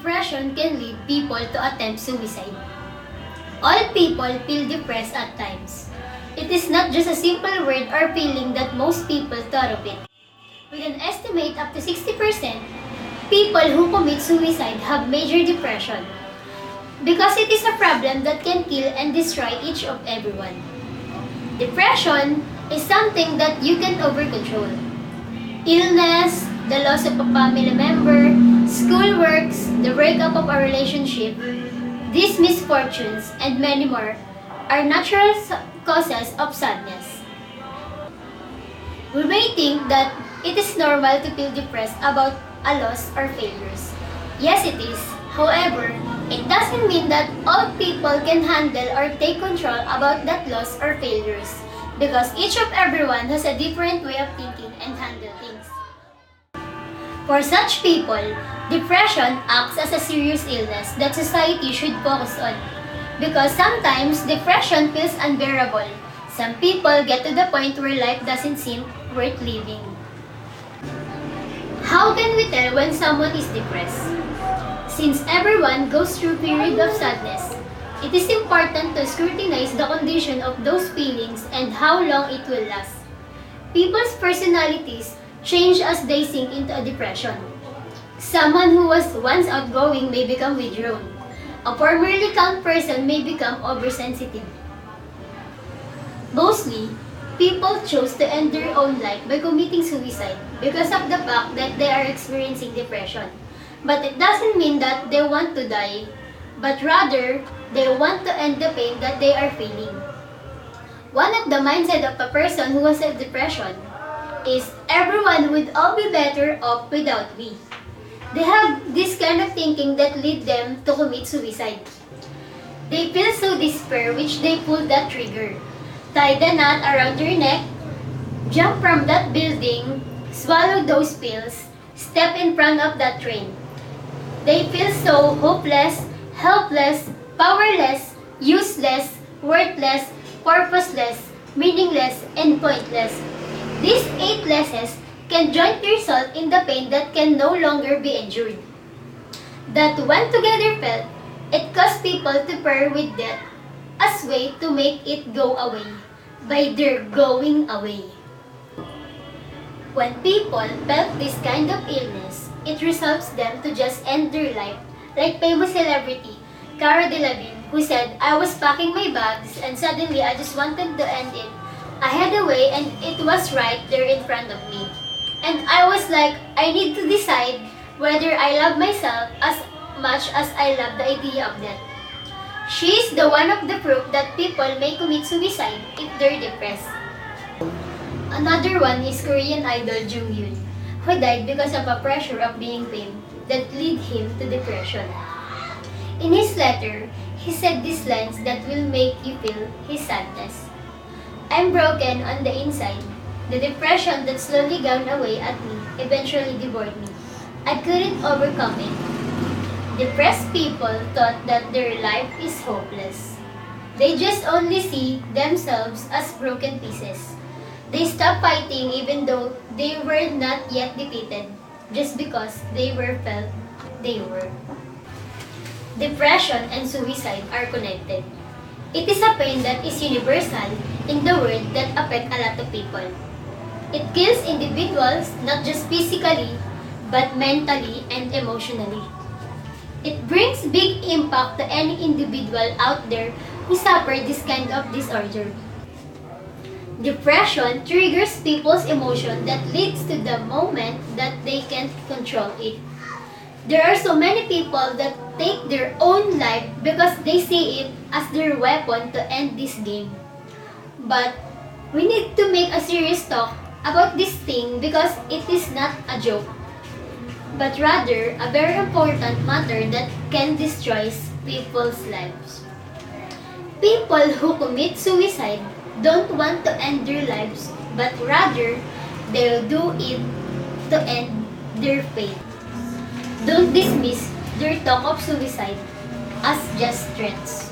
depression can lead people to attempt suicide. All people feel depressed at times. It is not just a simple word or feeling that most people thought of it. With an estimate up to 60%, people who commit suicide have major depression because it is a problem that can kill and destroy each of everyone. Depression is something that you can over-control. Illness, the loss of a family member, schoolworks, the breakup of a relationship, these misfortunes and many more are natural causes of sadness. We may think that it is normal to feel depressed about a loss or failures. Yes, it is. However, it doesn't mean that all people can handle or take control about that loss or failures because each of everyone has a different way of thinking and handle things. For such people, depression acts as a serious illness that society should focus on because sometimes depression feels unbearable. Some people get to the point where life doesn't seem worth living. How can we tell when someone is depressed? Since everyone goes through periods of sadness, it is important to scrutinize the condition of those feelings and how long it will last. People's personalities change as they sink into a depression. Someone who was once outgoing may become withdrawn. A formerly calm person may become oversensitive. Mostly, people chose to end their own life by committing suicide because of the fact that they are experiencing depression. But it doesn't mean that they want to die, but rather, they want to end the pain that they are feeling. One of the mindset of a person who has a depression is everyone would all be better off without me. They have this kind of thinking that lead them to commit suicide. They feel so despair which they pull that trigger, tie the knot around their neck, jump from that building, swallow those pills, step in front of that train. They feel so hopeless, helpless, powerless, useless, worthless, purposeless, meaningless, and pointless. These 8 lessons can join result in the pain that can no longer be endured. That when together felt, it caused people to pair with death as way to make it go away by their going away. When people felt this kind of illness, it results them to just end their life, like famous celebrity Cara Delevingne, who said, "I was packing my bags and suddenly I just wanted to end it. I had a way and it was right there in front of me. And I was like, I need to decide whether I love myself as much as I love the idea of death." She is the one of the proof that people may commit suicide if they're depressed. Another one is Korean idol Jung-hyun, who died because of a pressure of being fame that lead him to depression. In his letter, he said these lines that will make you feel his sadness. "I'm broken on the inside. The depression that slowly gone away at me eventually devoured me. I couldn't overcome it." Depressed people thought that their life is hopeless. They just only see themselves as broken pieces. They stop fighting even though they were not yet defeated, just because they were felt they were. Depression and suicide are connected. It is a pain that is universal in the world that affect a lot of people. It kills individuals not just physically, but mentally and emotionally. It brings big impact to any individual out there who suffer this kind of disorder. Depression triggers people's emotion that leads to the moment that they can't control it. There are so many people that take their own life because they see it as their weapon to end this game. But we need to make a serious talk about this thing because it is not a joke, but rather a very important matter that can destroy people's lives. People who commit suicide don't want to end their lives, but rather they'll do it to end their pain. Don't dismiss their talk of suicide as just threats.